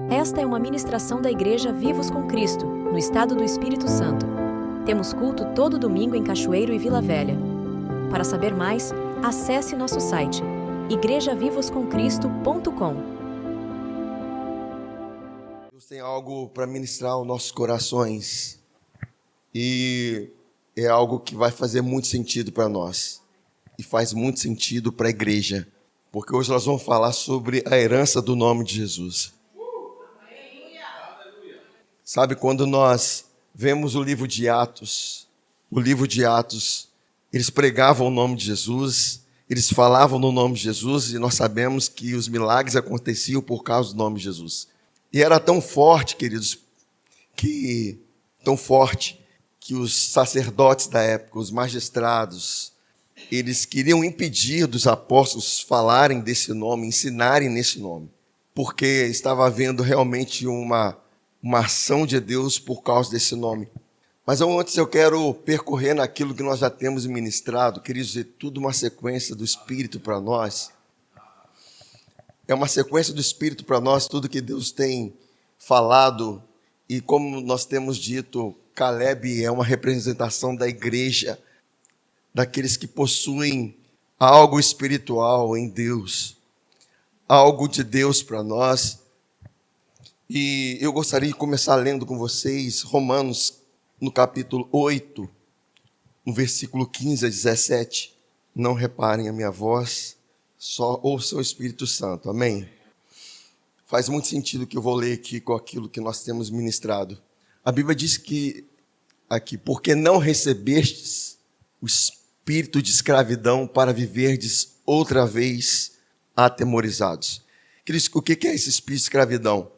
Esta é uma ministração da Igreja Vivos com Cristo, no estado do Espírito Santo. Temos culto todo domingo em Cachoeiro e Vila Velha. Para saber mais, acesse nosso site igrejavivoscomcristo.com. Deus tem algo para ministrar aos nossos corações e é algo que vai fazer muito sentido para nós e faz muito sentido para a igreja, porque hoje nós vamos falar sobre a herança do nome de Jesus. Sabe, quando nós vemos o livro de Atos, eles pregavam o nome de Jesus, eles falavam no nome de Jesus e nós sabemos que os milagres aconteciam por causa do nome de Jesus. E era tão forte, queridos, que os sacerdotes da época, os magistrados, eles queriam impedir dos apóstolos falarem desse nome, ensinarem nesse nome, porque estava havendo realmente uma ação de Deus por causa desse nome. Mas antes eu quero percorrer naquilo que nós já temos ministrado, queridos, é tudo uma sequência do Espírito para nós. É uma sequência do Espírito para nós, tudo que Deus tem falado. E como nós temos dito, Caleb é uma representação da igreja, daqueles que possuem algo espiritual em Deus, algo de Deus para nós. E eu gostaria de começar lendo com vocês Romanos, no capítulo 8, no versículo 15 a 17. Não reparem a minha voz, só ouçam o Espírito Santo, amém? Faz muito sentido o que eu vou ler aqui com aquilo que nós temos ministrado. A Bíblia diz que, aqui, porque não recebestes o espírito de escravidão para viverdes outra vez atemorizados. Queridos, o que é esse espírito de escravidão?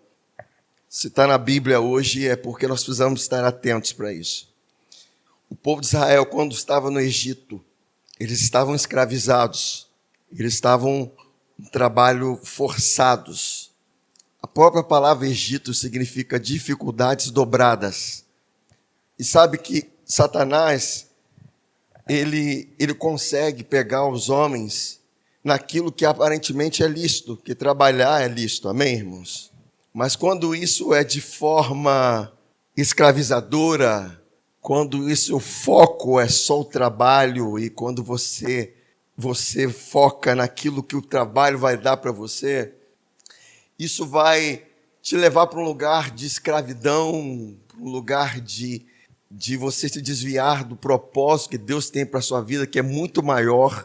Se está na Bíblia hoje é porque nós precisamos estar atentos para isso. O povo de Israel, quando estava no Egito, eles estavam escravizados, eles estavam em trabalho forçados. A própria palavra Egito significa dificuldades dobradas. E sabe que Satanás, ele consegue pegar os homens naquilo que aparentemente é lícito, que trabalhar é lícito, amém, irmãos? Mas quando isso é de forma escravizadora, quando o foco é só o trabalho e quando você foca naquilo que o trabalho vai dar para você, isso vai te levar para um lugar de escravidão, para um lugar de você se desviar do propósito que Deus tem para a sua vida, que é muito maior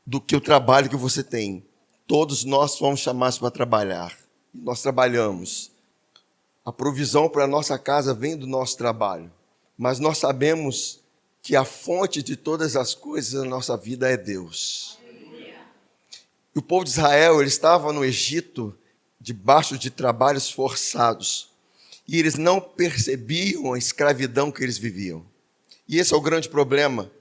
do que o trabalho que você tem. Todos nós fomos chamados para trabalhar. Nós trabalhamos. A provisão para a nossa casa vem do nosso trabalho. Mas nós sabemos que a fonte de todas as coisas da nossa vida é Deus. E o povo de Israel, ele estava no Egito, debaixo de trabalhos forçados. E eles não percebiam a escravidão que eles viviam. E esse é o grande problema.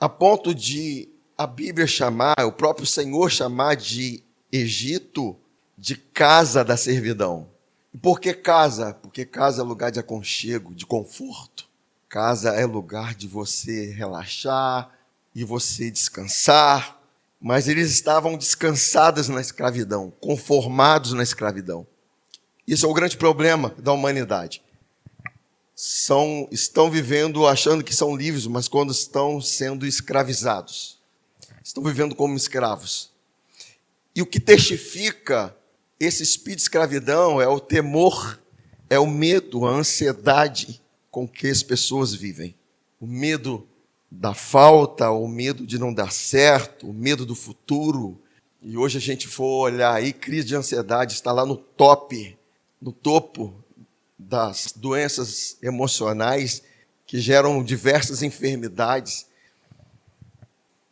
A ponto de a Bíblia chamar, o próprio Senhor chamar de Egito, de casa da servidão. E por que casa? Porque casa é lugar de aconchego, de conforto. Casa é lugar de você relaxar e você descansar. Mas eles estavam descansados na escravidão, conformados na escravidão. Isso é o grande problema da humanidade. Estão vivendo achando que são livres, mas quando estão sendo escravizados. Estão vivendo como escravos. E o que testifica esse espírito de escravidão é o temor, é o medo, a ansiedade com que as pessoas vivem. O medo da falta, o medo de não dar certo, o medo do futuro. E hoje a gente for olhar aí, crise de ansiedade está lá no topo das doenças emocionais que geram diversas enfermidades.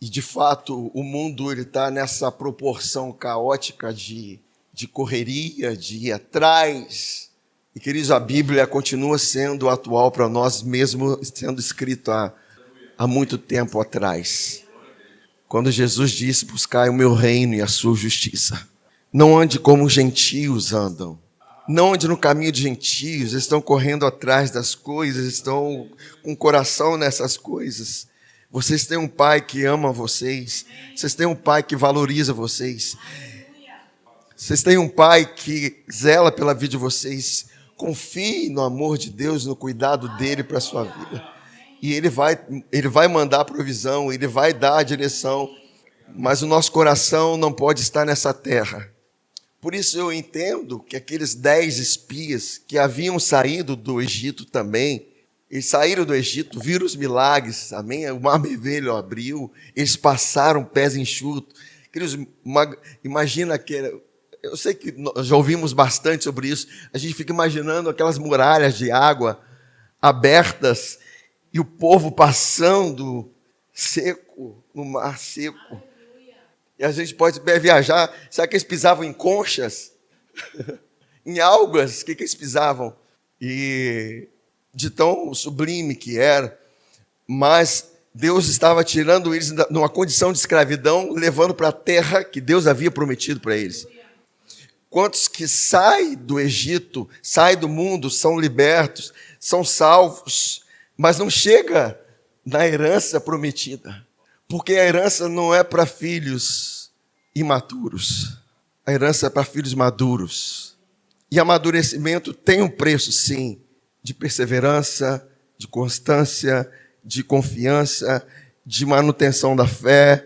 E, de fato, o mundo está nessa proporção caótica de correria, de ir atrás. E, queridos, a Bíblia continua sendo atual para nós, mesmo sendo escrita há muito tempo atrás. Quando Jesus disse, buscai o meu reino e a sua justiça. Não ande como os gentios andam. Não ande no caminho de gentios, eles estão correndo atrás das coisas, estão com o coração nessas coisas. Vocês têm um pai que ama vocês. Vocês têm um pai que valoriza vocês. Vocês têm um pai que zela pela vida de vocês. Confie no amor de Deus, no cuidado dele para a sua vida. E ele vai mandar a provisão, ele vai dar a direção. Mas o nosso coração não pode estar nessa terra. Por isso eu entendo que aqueles 10 espias que haviam saído do Egito também, eles saíram do Egito, viram os milagres, amém? O mar vermelho abriu, eles passaram pés enxutos. Queridos, imagina que... Eu sei que nós já ouvimos bastante sobre isso. A gente fica imaginando aquelas muralhas de água abertas e o povo passando seco, no mar seco. E a gente pode viajar. Será que eles pisavam em conchas? Em algas? O que eles pisavam? E de tão sublime que era. Mas Deus estava tirando eles de uma condição de escravidão, levando para a terra que Deus havia prometido para eles. Quantos que saem do Egito, saem do mundo, são libertos, são salvos, mas não chega na herança prometida. Porque a herança não é para filhos imaturos. A herança é para filhos maduros. E amadurecimento tem um preço, sim, de perseverança, de constância, de confiança, de manutenção da fé,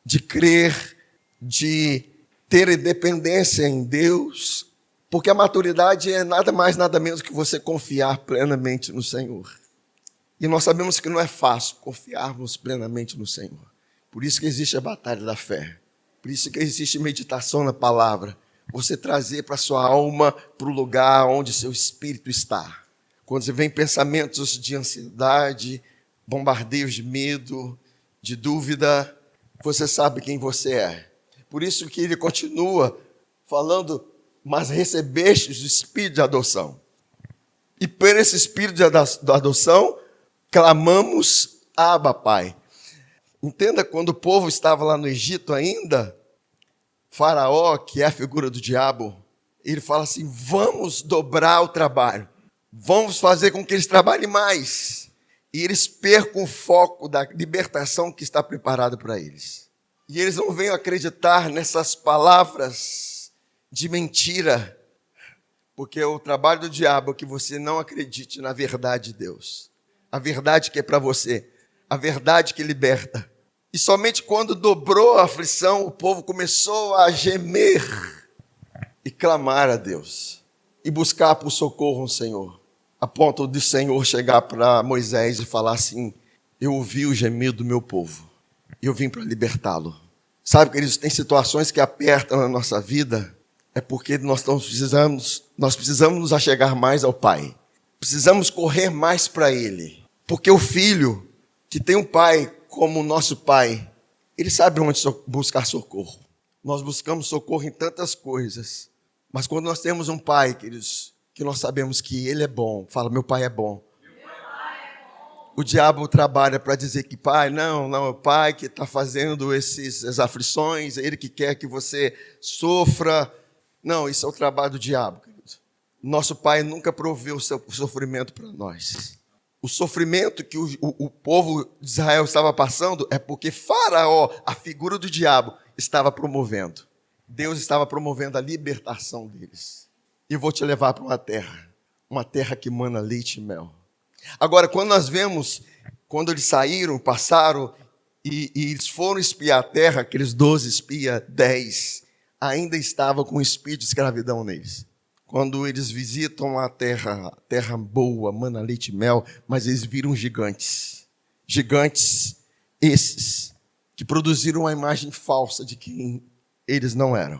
de crer, de ter dependência em Deus. Porque a maturidade é nada mais, nada menos que você confiar plenamente no Senhor. E nós sabemos que não é fácil confiarmos plenamente no Senhor. Por isso que existe a batalha da fé. Por isso que existe meditação na palavra. Você trazer para a sua alma, para o lugar onde seu espírito está. Quando você vem pensamentos de ansiedade, bombardeios de medo, de dúvida, você sabe quem você é. Por isso que ele continua falando, mas recebestes o espírito de adoção. E por esse espírito de adoção, clamamos, Abba, Pai. Entenda, quando o povo estava lá no Egito ainda, Faraó, que é a figura do diabo, ele fala assim, vamos dobrar o trabalho. Vamos fazer com que eles trabalhem mais. E eles percam o foco da libertação que está preparada para eles. E eles não venham acreditar nessas palavras de mentira. Porque o trabalho do diabo é que você não acredite na verdade de Deus. A verdade que é para você. A verdade que liberta. E somente quando dobrou a aflição, o povo começou a gemer e clamar a Deus. E buscar por socorro no Senhor. A ponto de o Senhor chegar para Moisés e falar assim, eu ouvi o gemido do meu povo. E eu vim para libertá-lo. Sabe, queridos, tem situações que apertam na nossa vida, é porque nós precisamos nos achegar mais ao Pai. Precisamos correr mais para Ele. Porque o filho que tem um pai como o nosso pai, ele sabe onde buscar socorro. Nós buscamos socorro em tantas coisas. Mas quando nós temos um pai, queridos, que nós sabemos que ele é bom, fala, meu pai é bom. O diabo trabalha para dizer que pai, não, é o pai que está fazendo essas aflições, é ele que quer que você sofra. Não, isso é o trabalho do diabo, querido. Nosso pai nunca proveu o seu sofrimento para nós. O sofrimento que o povo de Israel estava passando é porque Faraó, a figura do diabo, estava promovendo. Deus estava promovendo a libertação deles. E vou te levar para uma terra que mana leite e mel. Agora, quando nós vemos, quando eles saíram, passaram e eles foram espiar a terra, aqueles 12 espias, 10, ainda estavam com o espírito de escravidão neles. Quando eles visitam a terra boa, mana leite e mel, mas eles viram gigantes. Gigantes esses, que produziram uma imagem falsa de quem eles não eram.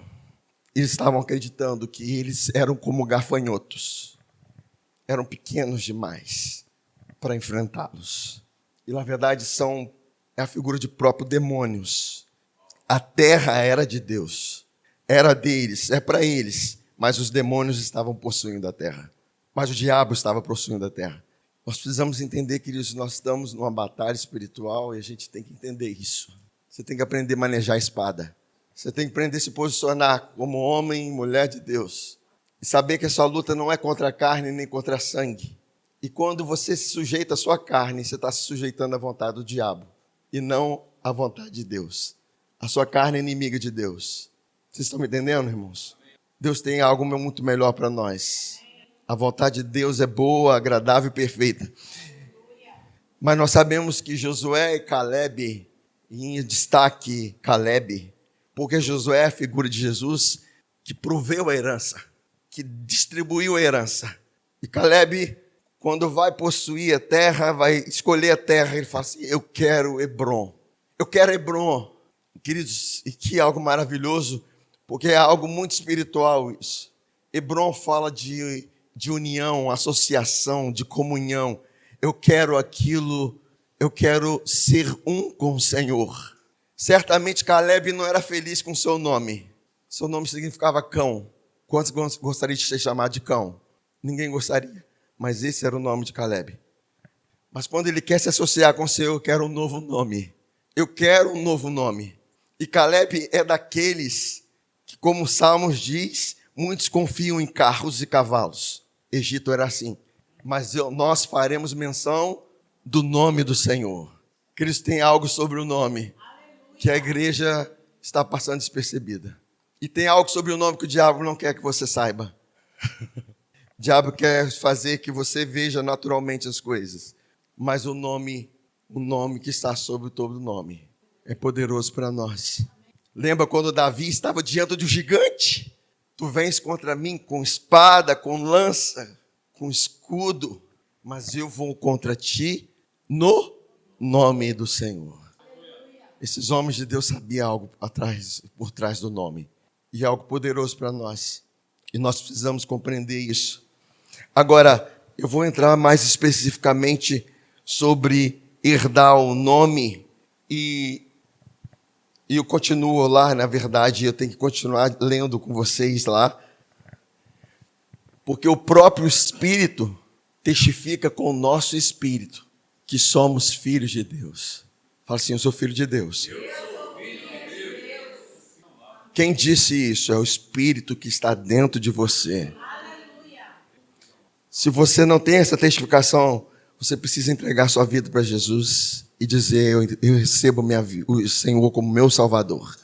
Eles estavam acreditando que eles eram como gafanhotos. Eram pequenos demais para enfrentá-los. E, na verdade, é a figura de próprios demônios. A terra era de Deus. Era deles, é para eles. Mas os demônios estavam possuindo a terra. Mas o diabo estava possuindo a terra. Nós precisamos entender que nós estamos numa batalha espiritual e a gente tem que entender isso. Você tem que aprender a manejar a espada. Você tem que aprender a se posicionar como homem e mulher de Deus. E saber que a sua luta não é contra a carne nem contra a sangue. E quando você se sujeita à sua carne, você está se sujeitando à vontade do diabo. E não à vontade de Deus. A sua carne é inimiga de Deus. Vocês estão me entendendo, irmãos? Deus tem algo muito melhor para nós. A vontade de Deus é boa, agradável e perfeita. Mas nós sabemos que Josué e Caleb, em destaque Caleb, porque Josué é a figura de Jesus que proveu a herança, que distribuiu a herança. E Caleb, quando vai possuir a terra, vai escolher a terra, ele fala assim, eu quero Hebrom. Eu quero Hebrom. Queridos, e que é algo maravilhoso, porque é algo muito espiritual isso. Hebrom fala de união, associação, de comunhão. Eu quero aquilo, eu quero ser um com o Senhor. Certamente Caleb não era feliz com seu nome. Seu nome significava cão. Quantos gostariam de ser chamado de cão? Ninguém gostaria. Mas esse era o nome de Caleb. Mas quando ele quer se associar com o Senhor, eu quero um novo nome. Eu quero um novo nome. E Caleb é daqueles que, como o Salmos diz, muitos confiam em carros e cavalos. Egito era assim. Mas nós faremos menção do nome do Senhor. Cristo tem algo sobre o nome que a igreja está passando despercebida. E tem algo sobre o nome que o diabo não quer que você saiba. O diabo quer fazer que você veja naturalmente as coisas. Mas o nome que está sobre todo nome, é poderoso para nós. Lembra quando Davi estava diante de um gigante? Tu vens contra mim com espada, com lança, com escudo, mas eu vou contra ti no nome do Senhor. Esses homens de Deus sabiam algo por trás do nome. E é algo poderoso para nós. E nós precisamos compreender isso. Agora, eu vou entrar mais especificamente sobre herdar o nome. E eu continuo lá, na verdade, eu tenho que continuar lendo com vocês lá. Porque o próprio Espírito testifica com o nosso Espírito que somos filhos de Deus. Fala assim, eu sou filho de Deus. Quem disse isso? É o Espírito que está dentro de você. Se você não tem essa testificação, você precisa entregar sua vida para Jesus e dizer, eu recebo o Senhor como meu Salvador.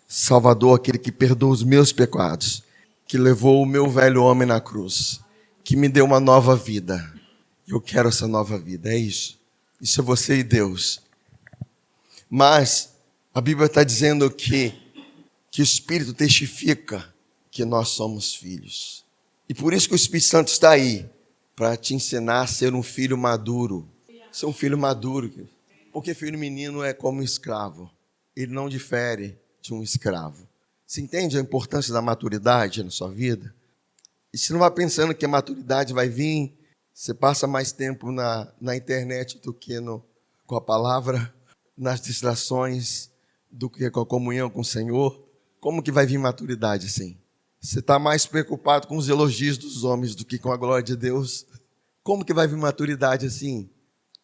Salvador, aquele que perdoa os meus pecados, que levou o meu velho homem na cruz, que me deu uma nova vida. Eu quero essa nova vida, é isso. Isso é você e Deus. Mas a Bíblia está dizendo que o Espírito testifica que nós somos filhos. E por isso que o Espírito Santo está aí, para te ensinar a ser um filho maduro. Ser um filho maduro. Porque filho menino é como um escravo. Ele não difere de um escravo. Você entende a importância da maturidade na sua vida? E você não vai pensando que a maturidade vai vir, você passa mais tempo na internet do que com a palavra, nas distrações, do que com a comunhão com o Senhor. Como que vai vir maturidade assim? Você está mais preocupado com os elogios dos homens do que com a glória de Deus? Como que vai vir maturidade assim?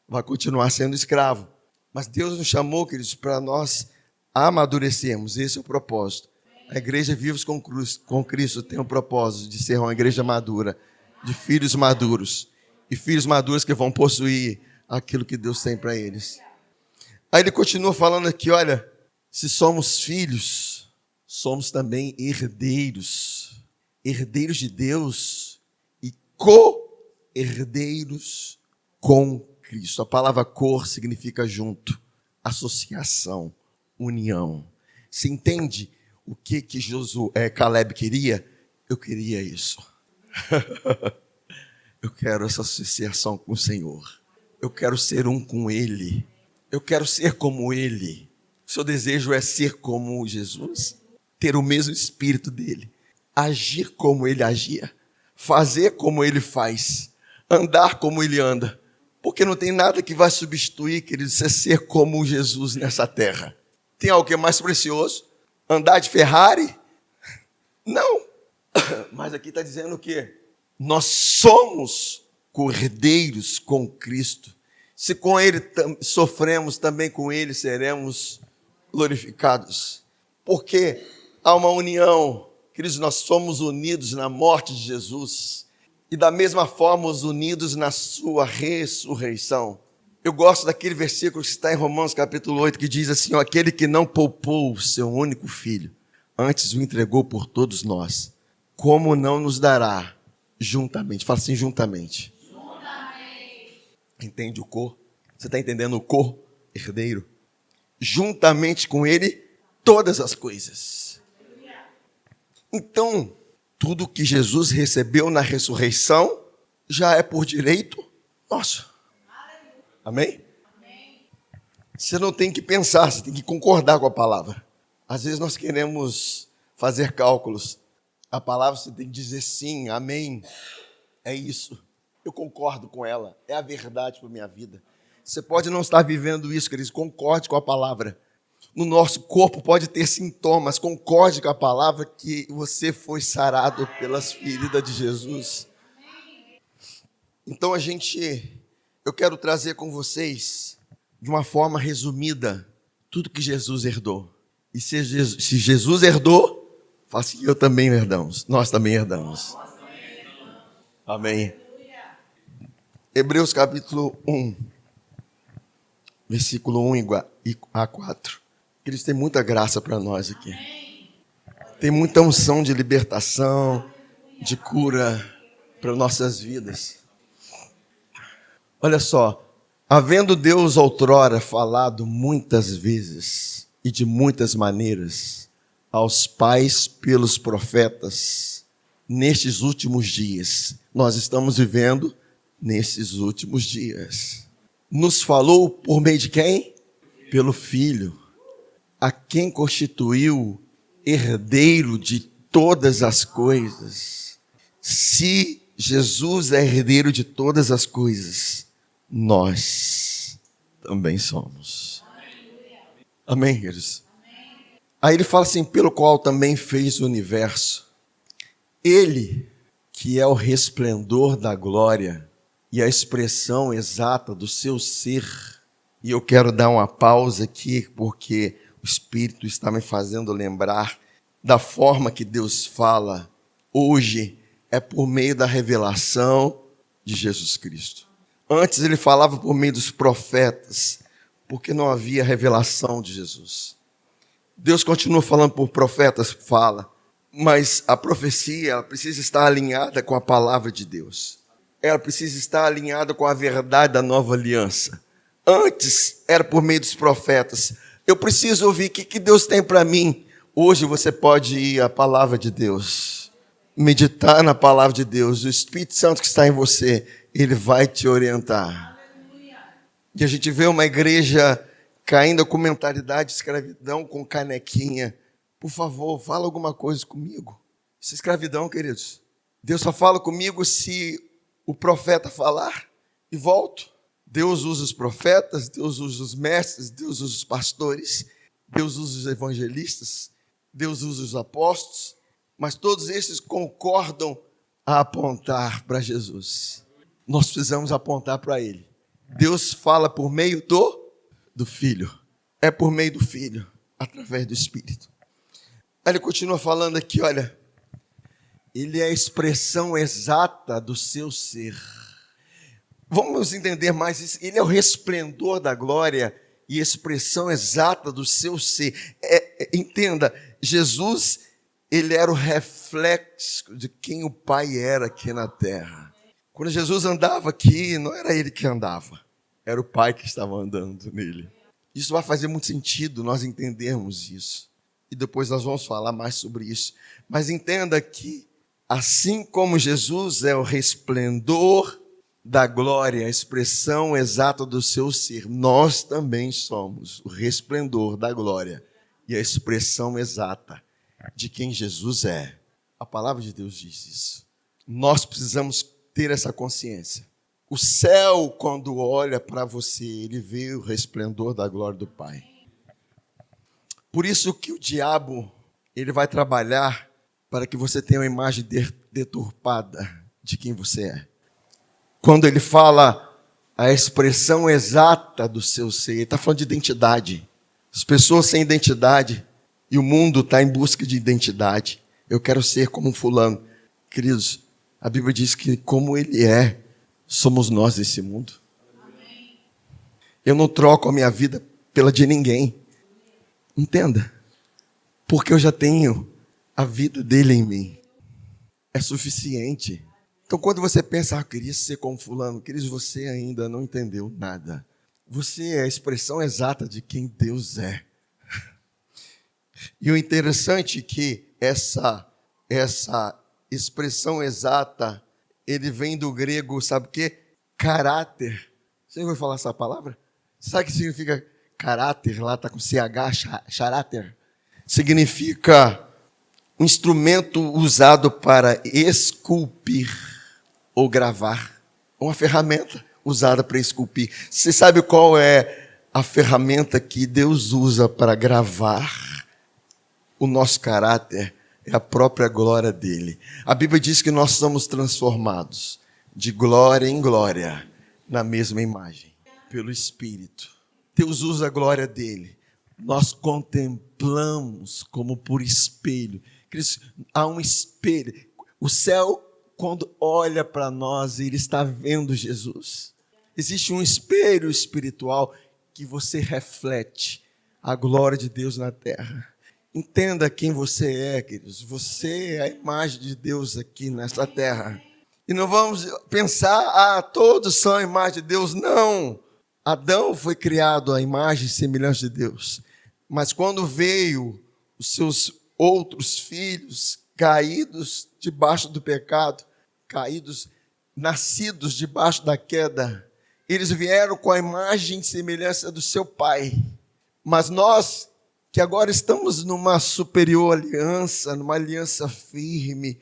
Vai continuar sendo escravo. Mas Deus nos chamou, queridos, para nós amadurecermos. Esse é o propósito. A igreja Vivos com Cristo tem o propósito de ser uma igreja madura, de filhos maduros. E filhos maduros que vão possuir aquilo que Deus tem para eles. Aí ele continua falando aqui, olha, se somos filhos, somos também herdeiros. Herdeiros de Deus e co-herdeiros com Cristo. A palavra cor significa junto, associação, união. Você entende o que Caleb queria? Eu queria isso. Eu quero essa associação com o Senhor. Eu quero ser um com Ele. Eu quero ser como Ele. O seu desejo é ser como Jesus? Ter o mesmo espírito dele. Agir como Ele agia. Fazer como Ele faz. Andar como Ele anda. Porque não tem nada que vai substituir, querido, você ser como Jesus nessa terra. Tem algo que é mais precioso? Andar de Ferrari? Não. Mas aqui está dizendo o quê? Nós somos cordeiros com Cristo. Se com Ele sofremos, também com Ele seremos glorificados. Porque há uma união. Queridos, nós somos unidos na morte de Jesus. E da mesma forma, os unidos na sua ressurreição. Eu gosto daquele versículo que está em Romanos capítulo 8, que diz assim, aquele que não poupou o seu único filho, antes o entregou por todos nós. como não nos dará juntamente? Fala assim, juntamente. Entende o co? Você está entendendo o co-herdeiro? Juntamente com ele, todas as coisas. Então, tudo que Jesus recebeu na ressurreição já é por direito nosso. Amém? Você não tem que pensar, você tem que concordar com a palavra. Às vezes nós queremos fazer cálculos. A palavra você tem que dizer sim, amém. É isso. Eu concordo com ela. É a verdade para a minha vida. Você pode não estar vivendo isso, queridos. Concorde com a palavra. No nosso corpo pode ter sintomas. Concorde com a palavra que você foi sarado pelas feridas de Jesus. Então eu quero trazer com vocês, de uma forma resumida, tudo que Jesus herdou. E se Jesus herdou, fala assim, eu também herdamos. Nós também herdamos. Amém. Hebreus capítulo 1, versículo 1 a 4. Eles têm muita graça para nós aqui. Tem muita unção de libertação, de cura para nossas vidas. Olha só. Havendo Deus outrora falado muitas vezes e de muitas maneiras aos pais pelos profetas, nestes últimos dias, nós estamos vivendo nesses últimos dias. Nos falou por meio de quem? Pelo Filho, a quem constituiu herdeiro de todas as coisas. Se Jesus é herdeiro de todas as coisas, nós também somos. Amém, queridos? Aí ele fala assim, pelo qual também fez o universo. Ele, que é o resplendor da glória e a expressão exata do seu ser. E eu quero dar uma pausa aqui, porque o Espírito está me fazendo lembrar da forma que Deus fala hoje, é por meio da revelação de Jesus Cristo. Antes ele falava por meio dos profetas, porque não havia revelação de Jesus. Deus continua falando por profetas, fala, mas a profecia ela precisa estar alinhada com a palavra de Deus. Ela precisa estar alinhada com a verdade da nova aliança. Antes era por meio dos profetas. Eu preciso ouvir o que Deus tem para mim. Hoje você pode ir à palavra de Deus, meditar na palavra de Deus. O Espírito Santo que está em você, ele vai te orientar. E a gente vê uma igreja caindo com mentalidade de escravidão, com canequinha. Por favor, fala alguma coisa comigo. Isso é escravidão, queridos. Deus só fala comigo se o profeta falar e volto. Deus usa os profetas, Deus usa os mestres, Deus usa os pastores, Deus usa os evangelistas, Deus usa os apóstolos, mas todos esses concordam a apontar para Jesus. Nós precisamos apontar para Ele. Deus fala por meio do Filho. É por meio do Filho, através do Espírito. Aí ele continua falando aqui, olha. Ele é a expressão exata do seu ser. Vamos entender mais isso. Ele é o resplendor da glória e expressão exata do seu ser. Entenda, Jesus, ele era o reflexo de quem o Pai era aqui na terra. Quando Jesus andava aqui, não era ele que andava, era o Pai que estava andando nele. Isso vai fazer muito sentido nós entendermos isso. E depois nós vamos falar mais sobre isso. Mas entenda que, assim como Jesus é o resplendor da glória, a expressão exata do seu ser, nós também somos o resplendor da glória e a expressão exata de quem Jesus é. A palavra de Deus diz isso. Nós precisamos ter essa consciência. O céu, quando olha para você, ele vê o resplendor da glória do Pai. Por isso que o diabo, ele vai trabalhar para que você tenha uma imagem deturpada de quem você é. Quando ele fala a expressão exata do seu ser, ele está falando de identidade. As pessoas sem identidade, e o mundo está em busca de identidade. Eu quero ser como um fulano. Queridos, a Bíblia diz que como ele é, somos nós desse mundo. Eu não troco a minha vida pela de ninguém. Entenda. Porque eu já tenho a vida dele em mim. é suficiente. Então, quando você pensa, eu queria ser como fulano, queridos, você ainda não entendeu nada. Você é a expressão exata de quem Deus é. E o interessante é que essa expressão exata, ele vem do grego, sabe o quê? Caráter. Você ouviu falar essa palavra? Sabe o que significa caráter? Lá está com CH, charáter. Significa um instrumento usado para esculpir ou gravar. Uma ferramenta usada para esculpir. Você sabe qual é a ferramenta que Deus usa para gravar o nosso caráter? É a própria glória dele. A Bíblia diz que nós somos transformados de glória em glória na mesma imagem, pelo Espírito. Deus usa a glória dele. Nós contemplamos como por espelho. Há um espelho. O céu, quando olha para nós, ele está vendo Jesus. Existe um espelho espiritual que você reflete a glória de Deus na terra. Entenda quem você é, queridos. Você é a imagem de Deus aqui nesta terra. E não vamos pensar, todos são a imagem de Deus. Não. Adão foi criado à imagem e semelhança de Deus. Mas quando veio os seus outros filhos caídos debaixo do pecado, caídos, nascidos debaixo da queda, eles vieram com a imagem e semelhança do seu pai. Mas nós, que agora estamos numa superior aliança, numa aliança firme,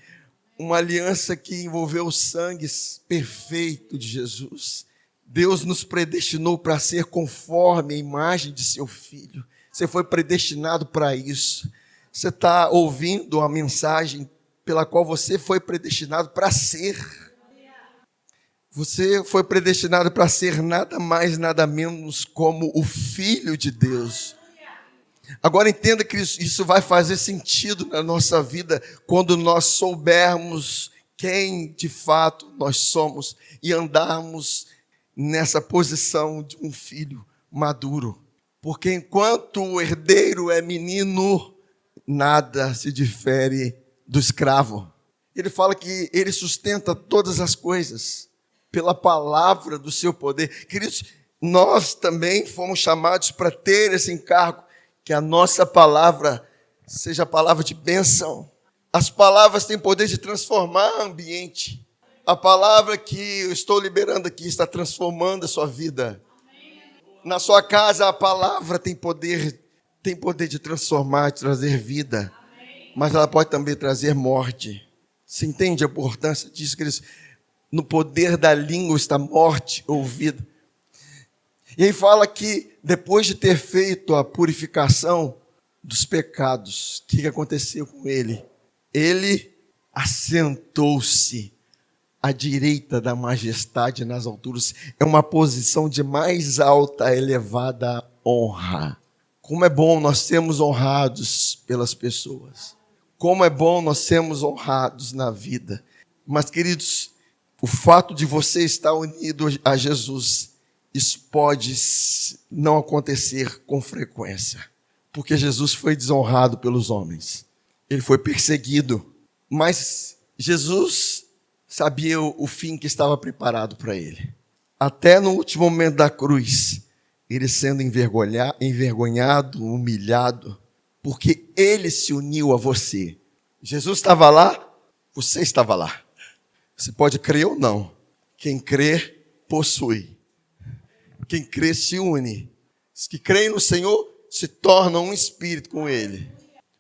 uma aliança que envolveu o sangue perfeito de Jesus. Deus nos predestinou para ser conforme a imagem de seu Filho. Você foi predestinado para isso. Você está ouvindo a mensagem pela qual você foi predestinado para ser. Você foi predestinado para ser nada mais, nada menos como o Filho de Deus. Agora entenda que isso vai fazer sentido na nossa vida quando nós soubermos quem de fato nós somos e andarmos nessa posição de um filho maduro. Porque enquanto o herdeiro é menino, nada se difere do escravo. Ele fala que ele sustenta todas as coisas pela palavra do seu poder. Queridos, nós também fomos chamados para ter esse encargo, que a nossa palavra seja a palavra de bênção. As palavras têm poder de transformar o ambiente. A palavra que eu estou liberando aqui está transformando a sua vida. Na sua casa, a palavra tem poder de transformar, de trazer vida. Mas ela pode também trazer morte. Você entende a importância disso, queridos? No poder da língua está morte ou vida. E aí fala que depois de ter feito a purificação dos pecados, o que aconteceu com ele? Ele assentou-se à direita da majestade nas alturas. É uma posição de mais alta, elevada honra. Como é bom nós sermos honrados pelas pessoas. Como é bom nós sermos honrados na vida. Mas, queridos, o fato de você estar unido a Jesus, isso pode não acontecer com frequência, porque Jesus foi desonrado pelos homens. Ele foi perseguido, mas Jesus sabia o fim que estava preparado para ele. Até no último momento da cruz, ele sendo envergonhado, humilhado, porque ele se uniu a você. Jesus estava lá, você estava lá. Você pode crer ou não. Quem crê, possui. Quem crê se une. Os que creem no Senhor se tornam um espírito com Ele.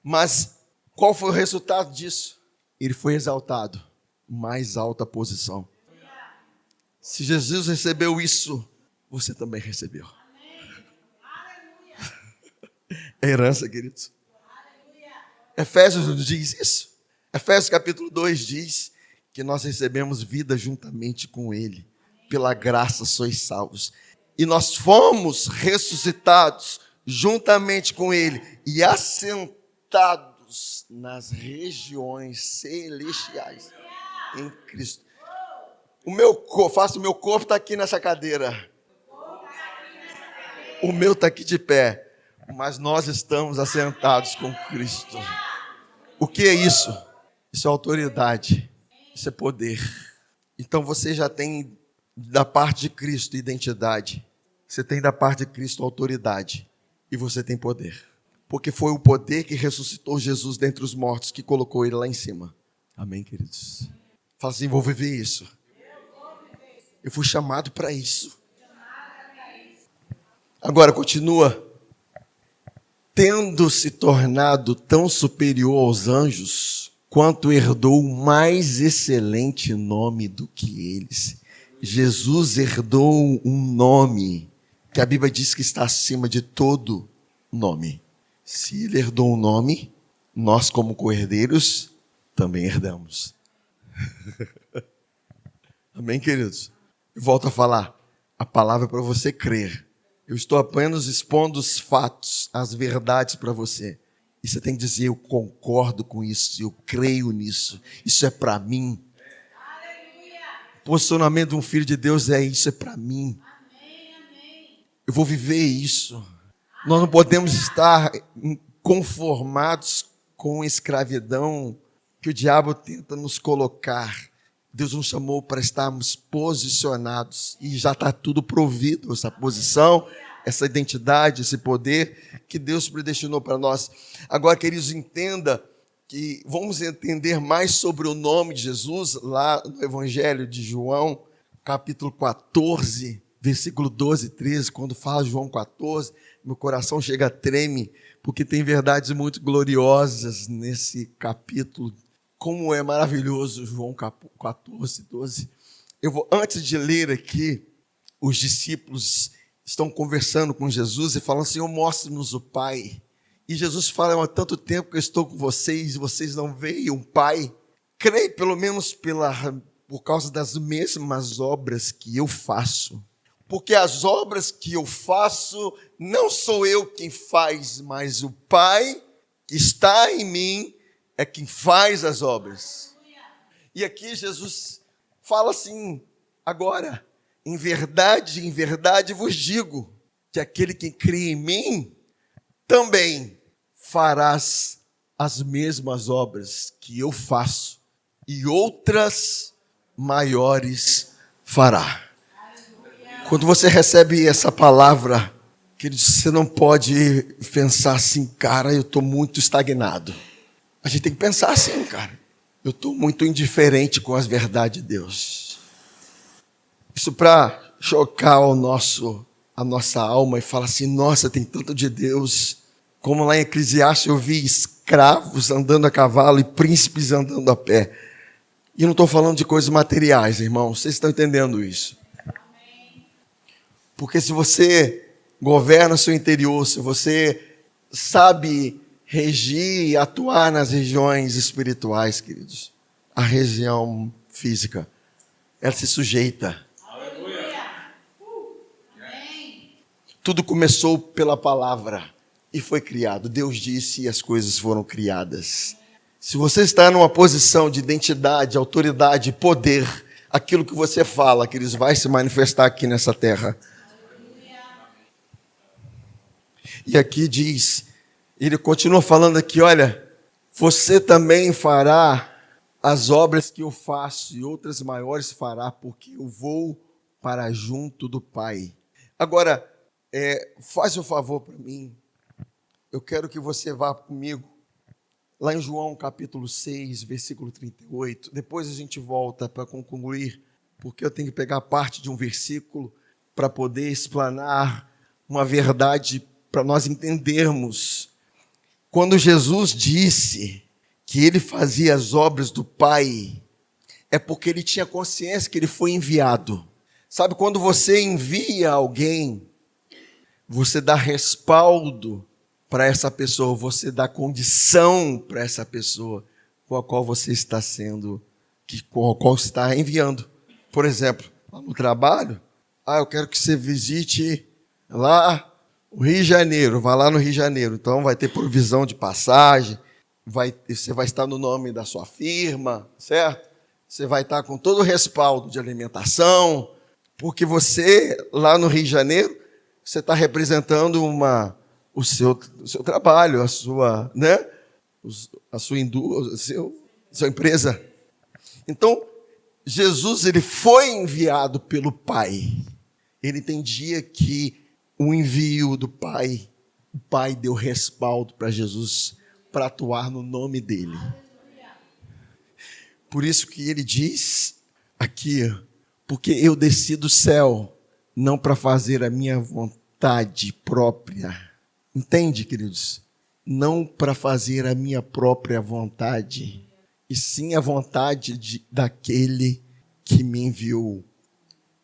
Mas qual foi o resultado disso? Ele foi exaltado. Mais alta posição. Se Jesus recebeu isso, você também recebeu. É herança, queridos. Efésios nos diz isso. Efésios capítulo 2 diz que nós recebemos vida juntamente com Ele. Pela graça sois salvos. E nós fomos ressuscitados juntamente com Ele e assentados nas regiões celestiais em Cristo. O meu corpo está aqui nessa cadeira. O meu está aqui de pé. Mas nós estamos assentados com Cristo. O que é isso? Isso é autoridade. Isso é poder. Então você já tem da parte de Cristo identidade. Você tem da parte de Cristo autoridade. E você tem poder. Porque foi o poder que ressuscitou Jesus dentre os mortos que colocou ele lá em cima. Amém, queridos? Fala assim, vou viver isso. Eu fui chamado para isso. Agora, continua. Tendo se tornado tão superior aos anjos, quanto herdou o mais excelente nome do que eles. Jesus herdou um nome que a Bíblia diz que está acima de todo nome. Se ele herdou um nome, nós como co-herdeiros também herdamos. Amém, queridos? Eu volto a falar, a palavra é para você crer. Eu estou apenas expondo os fatos, as verdades para você. E você tem que dizer, eu concordo com isso, eu creio nisso, isso é para mim. O posicionamento de um filho de Deus é isso, é para mim. Eu vou viver isso. Nós não podemos estar conformados com a escravidão que o diabo tenta nos colocar. Deus nos chamou para estarmos posicionados e já está tudo provido, essa posição, essa identidade, esse poder que Deus predestinou para nós. Agora, queridos, entenda que vamos entender mais sobre o nome de Jesus lá no Evangelho de João, capítulo 14, versículo 12 e 13, quando fala João 14, meu coração chega a treme, porque tem verdades muito gloriosas nesse capítulo. Como é maravilhoso João 14, 12. Antes de ler aqui, os discípulos estão conversando com Jesus e falam, Senhor, mostre-nos o Pai. E Jesus fala, há tanto tempo que eu estou com vocês e vocês não veem o Pai. Creio pelo menos por causa das mesmas obras que eu faço. Porque as obras que eu faço, não sou eu quem faz, mas o Pai que está em mim é quem faz as obras. E aqui Jesus fala assim, agora, em verdade vos digo, que aquele que crê em mim, também farás as mesmas obras que eu faço, e outras maiores fará. Quando você recebe essa palavra, querido, você não pode pensar assim, cara, eu estou muito estagnado. A gente tem que pensar assim, cara. Eu estou muito indiferente com as verdades de Deus. Isso para chocar a nossa alma e falar assim, nossa, tem tanto de Deus. Como lá em Eclesiastes eu vi escravos andando a cavalo e príncipes andando a pé. E eu não estou falando de coisas materiais, irmãos. Vocês estão entendendo isso? Porque se você governa o seu interior, se você sabe regir e atuar nas regiões espirituais, queridos, a região física, ela se sujeita. Tudo começou pela palavra e foi criado. Deus disse e as coisas foram criadas. Se você está numa posição de identidade, autoridade, poder, aquilo que você fala, queridos, vai se manifestar aqui nessa terra. E aqui diz, ele continua falando aqui, olha, você também fará as obras que eu faço e outras maiores fará, porque eu vou para junto do Pai. Agora, faz um favor para mim, eu quero que você vá comigo, lá em João capítulo 6, versículo 38, depois a gente volta para concluir, porque eu tenho que pegar parte de um versículo para poder explanar uma verdade para nós entendermos. Quando Jesus disse que ele fazia as obras do Pai, é porque ele tinha consciência que ele foi enviado. Sabe, quando você envia alguém, você dá respaldo para essa pessoa, você dá condição para essa pessoa com a qual você está com a qual você está enviando. Por exemplo, lá no trabalho, eu quero que você visite lá o Rio de Janeiro, vai lá no Rio de Janeiro, então vai ter provisão de passagem, você vai estar no nome da sua firma, certo? Você vai estar com todo o respaldo de alimentação, porque você, lá no Rio de Janeiro, você está representando o seu trabalho, a sua indústria, a sua empresa. Então, Jesus, ele foi enviado pelo Pai. Ele entendia que o envio do Pai, o Pai deu respaldo para Jesus para atuar no nome dele. Por isso que ele diz aqui, porque eu desci do céu, não para fazer a minha vontade própria. Entende, queridos? Não para fazer a minha própria vontade, e sim a vontade daquele que me enviou.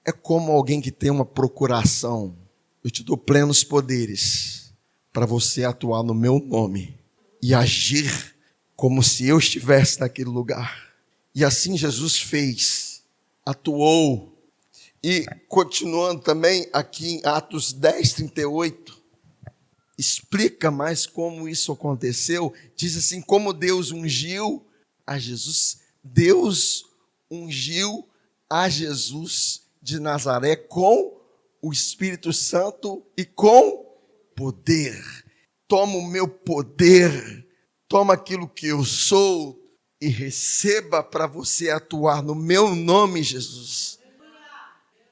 É como alguém que tem uma procuração. Eu te dou plenos poderes para você atuar no meu nome e agir como se eu estivesse naquele lugar. E assim Jesus fez, atuou. E continuando também aqui em Atos 10, 38, explica mais como isso aconteceu. Diz assim, como Deus ungiu a Jesus. Deus ungiu a Jesus de Nazaré com o Espírito Santo e com poder. Toma o meu poder, toma aquilo que eu sou e receba para você atuar no meu nome, Jesus.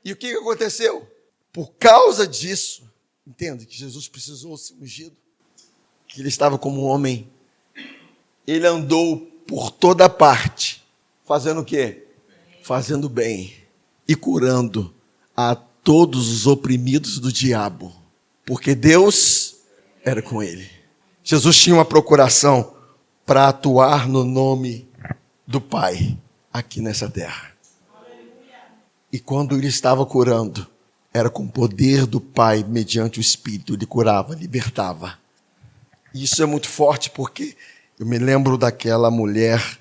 E o que aconteceu? Por causa disso, entenda que Jesus precisou ser ungido, que ele estava como um homem. Ele andou por toda parte, fazendo o quê? Fazendo bem e curando a todos os oprimidos do diabo, porque Deus era com ele. Jesus tinha uma procuração para atuar no nome do Pai aqui nessa terra. E quando ele estava curando, era com o poder do Pai, mediante o Espírito, ele curava, libertava. E isso é muito forte porque eu me lembro daquela mulher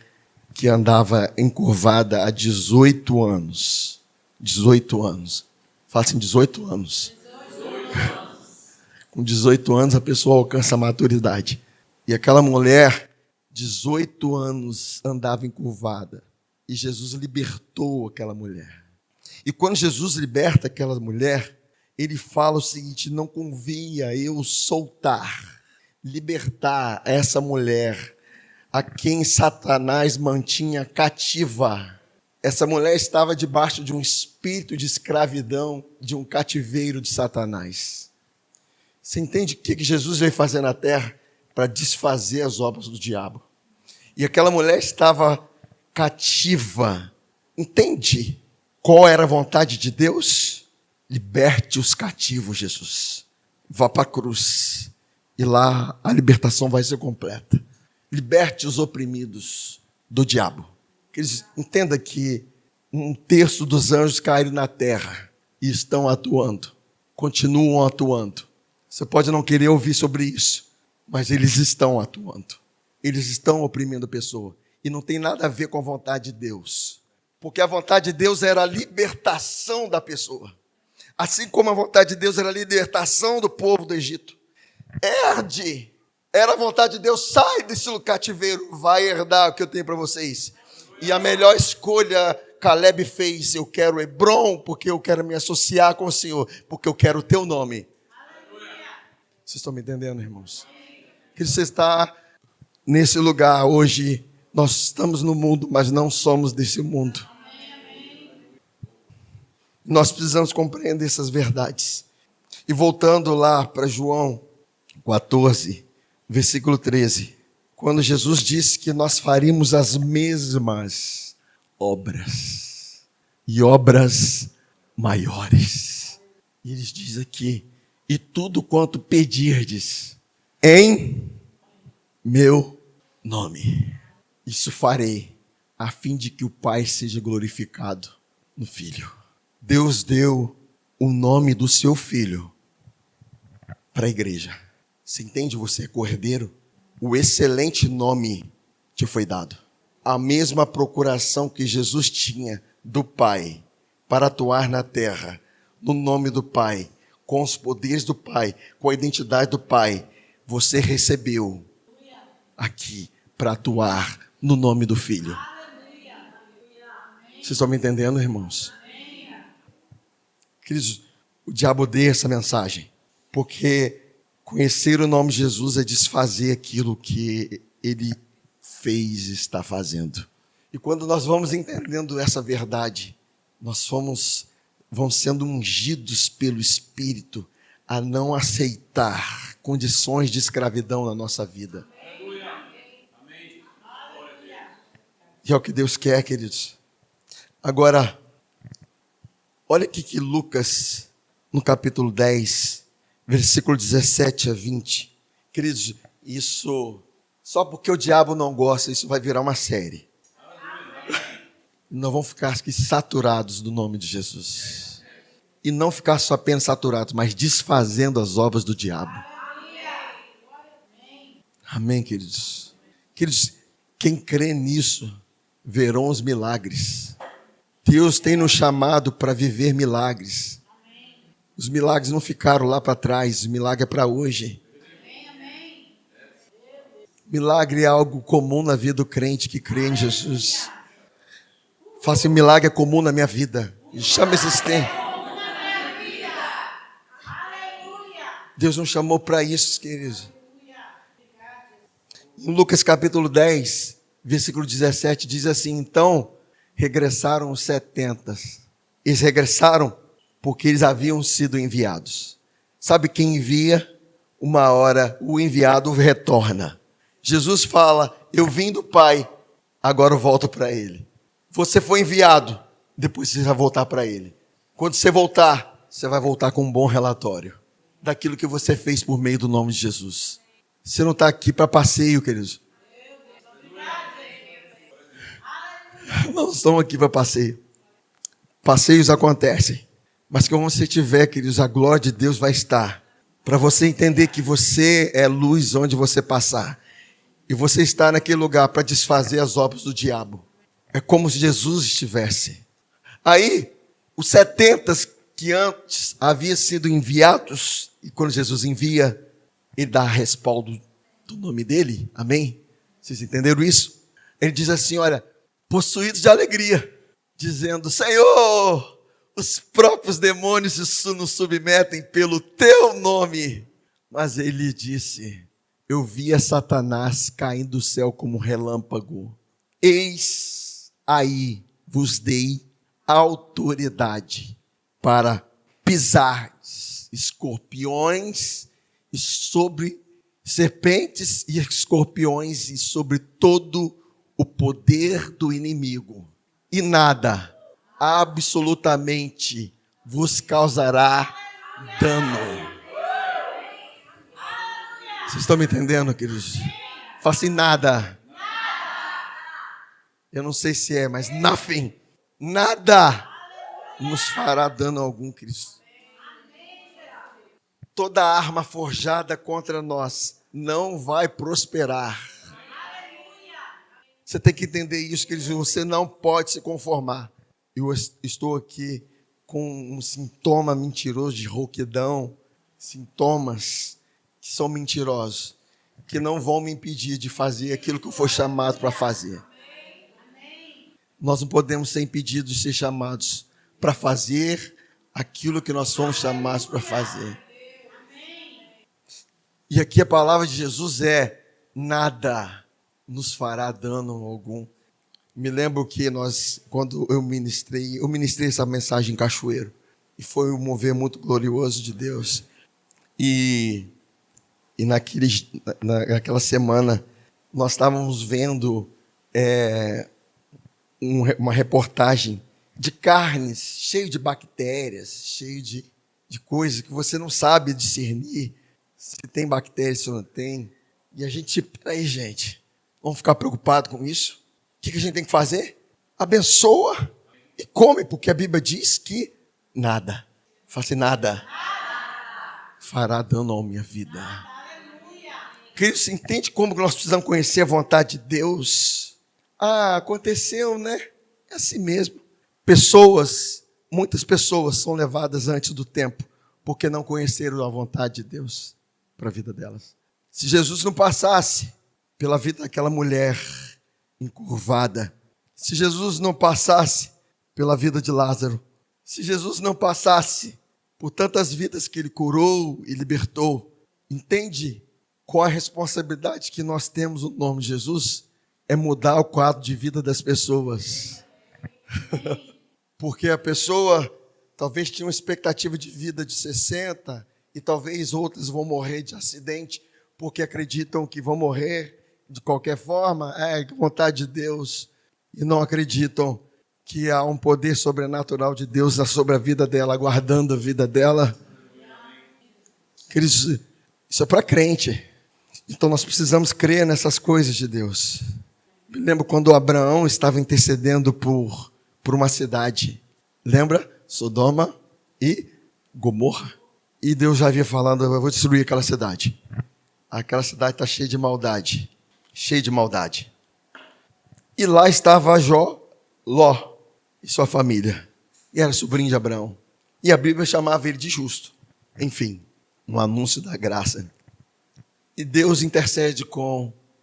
que andava encurvada há 18 anos. 18 anos. Fala assim, 18 anos. 18 anos. Com 18 anos a pessoa alcança a maturidade. E aquela mulher, 18 anos, andava encurvada. E Jesus libertou aquela mulher. E quando Jesus liberta aquela mulher, ele fala o seguinte, não convinha eu soltar, libertar essa mulher a quem Satanás mantinha cativa. Essa mulher estava debaixo de um espírito de escravidão, de um cativeiro de Satanás. Você entende o que Jesus veio fazer na terra? Para desfazer as obras do diabo. E aquela mulher estava cativa. Entende qual era a vontade de Deus? Liberte os cativos, Jesus. Vá para a cruz. E lá a libertação vai ser completa. Liberte os oprimidos do diabo. Eles entendam que 1/3 dos anjos caíram na terra e estão atuando. Continuam atuando. Você pode não querer ouvir sobre isso, mas eles estão atuando. Eles estão oprimindo a pessoa. E não tem nada a ver com a vontade de Deus. Porque a vontade de Deus era a libertação da pessoa. Assim como a vontade de Deus era a libertação do povo do Egito. Herde. Era a vontade de Deus, sai desse cativeiro, vai herdar o que eu tenho para vocês. E a melhor escolha Caleb fez, eu quero Hebrom, porque eu quero me associar com o Senhor, porque eu quero o teu nome. Vocês estão me entendendo, irmãos? Que você está nesse lugar hoje, nós estamos no mundo, mas não somos desse mundo. Nós precisamos compreender essas verdades. E voltando lá para João 14, versículo 13. Quando Jesus disse que nós faríamos as mesmas obras. E obras maiores. E ele diz aqui, e tudo quanto pedirdes em meu nome, isso farei, a fim de que o Pai seja glorificado no Filho. Deus deu o nome do seu Filho para a igreja. Você entende? Você é cordeiro. O excelente nome te foi dado. A mesma procuração que Jesus tinha do Pai para atuar na terra, no nome do Pai, com os poderes do Pai, com a identidade do Pai, você recebeu aqui para atuar no nome do Filho. Vocês estão me entendendo, irmãos? Queridos, o diabo odeia essa mensagem, porque conhecer o nome de Jesus é desfazer aquilo que ele fez e está fazendo. E quando nós vamos entendendo essa verdade, nós vamos sendo ungidos pelo Espírito a não aceitar condições de escravidão na nossa vida. E é o que Deus quer, queridos. Agora, olha aqui que Lucas, no capítulo 10, versículo 17 a 20. Queridos, isso, só porque o diabo não gosta, isso vai virar uma série. Nós vamos ficar aqui saturados do nome de Jesus. E não ficar só apenas saturados, mas desfazendo as obras do diabo. Amém, queridos? Queridos, quem crê nisso, verão os milagres. Deus tem nos chamado para viver milagres. Os milagres não ficaram lá para trás, o milagre é para hoje. Milagre é algo comum na vida do crente que crê em Jesus. Faça um milagre comum na minha vida. E chama esses tempos. Deus nos chamou para isso, queridos. Em Lucas capítulo 10, versículo 17, diz assim: então regressaram os 70. Eles regressaram porque eles haviam sido enviados. Sabe quem envia? Uma hora o enviado retorna. Jesus fala: eu vim do Pai, agora eu volto para Ele. Você foi enviado, depois você vai voltar para Ele. Quando você voltar, você vai voltar com um bom relatório daquilo que você fez por meio do nome de Jesus. Você não está aqui para passeio, queridos. Não estamos aqui para passeio. Passeios acontecem. Mas quando você tiver, queridos, a glória de Deus vai estar. Para você entender que você é luz onde você passar. E você está naquele lugar para desfazer as obras do diabo. É como se Jesus estivesse. Aí, os 70 que antes haviam sido enviados, e quando Jesus envia, Ele dá respaldo do nome dele. Amém? Vocês entenderam isso? Ele diz assim, olha, possuídos de alegria, dizendo: Senhor, os próprios demônios nos submetem pelo teu nome. Mas ele disse: eu via Satanás caindo do céu como relâmpago. Eis aí vos dei autoridade para pisar escorpiões e sobre serpentes e escorpiões e sobre todo o poder do inimigo. E nada, absolutamente, vos causará dano. Vocês estão me entendendo, queridos? Fala assim, nada. Eu não sei se é, mas nothing. Nada nos fará dano algum, queridos. Toda arma forjada contra nós não vai prosperar. Você tem que entender isso, queridos. Você não pode se conformar. Eu estou aqui com um sintoma mentiroso de rouquidão, sintomas que são mentirosos, que não vão me impedir de fazer aquilo que eu fui chamado para fazer. Nós não podemos ser impedidos de ser chamados para fazer aquilo que nós fomos chamados para fazer. E aqui a palavra de Jesus é: nada nos fará dano algum. Me lembro que quando eu ministrei essa mensagem em Cachoeiro, e foi um mover muito glorioso de Deus. E naquela semana, nós estávamos vendo uma reportagem de carnes, cheio de bactérias, cheio de coisas que você não sabe discernir se tem bactérias, se não tem. E a gente, peraí, gente, vamos ficar preocupados com isso? O que a gente tem que fazer? Abençoa e come, porque a Bíblia diz que nada, fala assim, nada fará dano à minha vida. Queridos, você entende como nós precisamos conhecer a vontade de Deus? Aconteceu, né? É assim mesmo. Muitas pessoas são levadas antes do tempo, porque não conheceram a vontade de Deus para a vida delas. Se Jesus não passasse pela vida daquela mulher encurvada, se Jesus não passasse pela vida de Lázaro, se Jesus não passasse por tantas vidas que Ele curou e libertou, entende qual a responsabilidade que nós temos no nome de Jesus? é mudar o quadro de vida das pessoas. Porque a pessoa talvez tinha uma expectativa de vida de 60 e talvez outras vão morrer de acidente porque acreditam que vão morrer de qualquer forma, vontade de Deus, e não acreditam que há um poder sobrenatural de Deus sobre a vida dela, guardando a vida dela. Queridos, isso é para crente. Então nós precisamos crer nessas coisas de Deus. Me lembro quando Abraão estava intercedendo por uma cidade. Lembra? Sodoma e Gomorra. E Deus já havia falando, eu vou destruir aquela cidade. Aquela cidade está cheia de maldade. Cheia de maldade. E lá estava Ló e sua família. E era sobrinho de Abraão. E a Bíblia chamava ele de justo. Enfim, um anúncio da graça. E Deus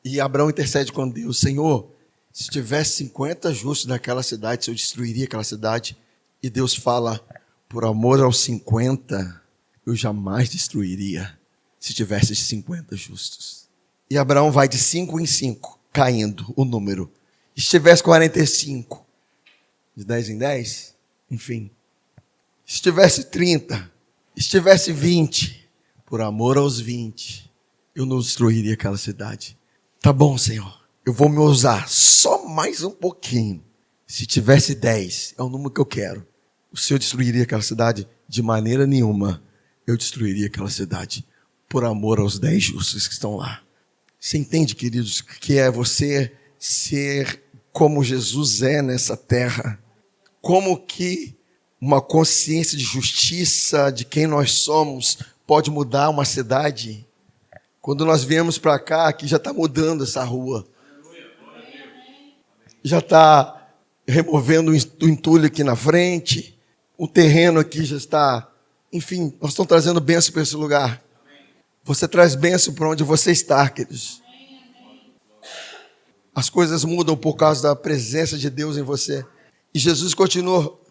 e Abraão intercede com Deus. Senhor, se tivesse 50 justos naquela cidade, eu destruiria aquela cidade. E Deus fala, por amor aos 50, eu jamais destruiria, se tivesse 50 justos. E Abraão vai de 5 em 5, caindo o número. Se tivesse 45, de 10 em 10, enfim. Se tivesse 30, se tivesse 20, por amor aos 20, eu não destruiria aquela cidade. Tá bom, Senhor, eu vou me usar só mais um pouquinho. Se tivesse 10, é o número que eu quero. O Senhor destruiria aquela cidade? De maneira nenhuma. Eu destruiria aquela cidade por amor aos 10 justos que estão lá. Você entende, queridos, que é você ser como Jesus é nessa terra? Como que uma consciência de justiça de quem nós somos pode mudar uma cidade? Quando nós viemos para cá, aqui já está mudando essa rua. Já está removendo o entulho aqui na frente. O terreno aqui já está... Enfim, nós estamos trazendo bênção para esse lugar. Você traz bênção para onde você está, queridos. As coisas mudam por causa da presença de Deus em você. E Jesus continuou.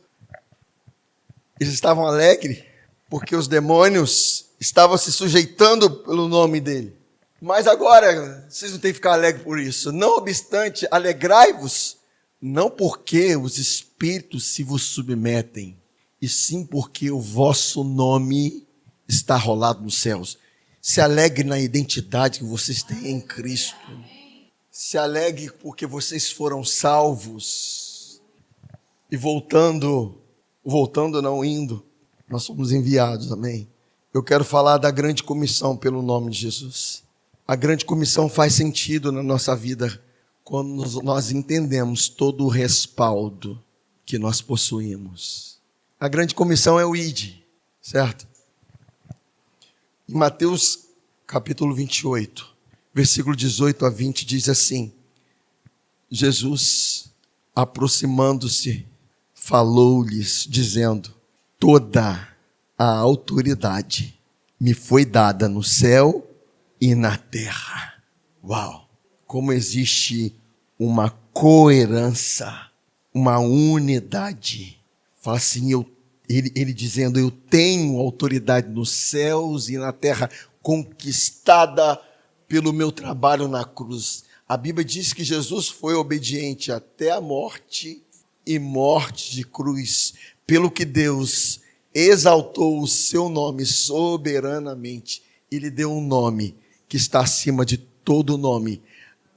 Eles estavam alegres porque os demônios estavam se sujeitando pelo nome dele. Mas agora, vocês não têm que ficar alegres por isso. Não obstante, alegrai-vos, não porque os espíritos se vos submetem, e sim porque o vosso nome está rolado nos céus. Se alegre na identidade que vocês têm em Cristo. Se alegre porque vocês foram salvos. E indo, nós somos enviados, amém? Eu quero falar da grande comissão pelo nome de Jesus. A grande comissão faz sentido na nossa vida quando nós entendemos todo o respaldo que nós possuímos. A grande comissão é o ID, certo? Em Mateus capítulo 28, versículo 18 a 20, diz assim: Jesus, aproximando-se, falou-lhes, dizendo: toda a autoridade me foi dada no céu e na terra. Uau! Como existe uma coerência, uma unidade. Fala assim, ele dizendo, eu tenho autoridade nos céus e na terra, conquistada pelo meu trabalho na cruz. A Bíblia diz que Jesus foi obediente até a morte e morte de cruz, pelo que Deus exaltou o seu nome soberanamente e lhe deu um nome que está acima de todo nome,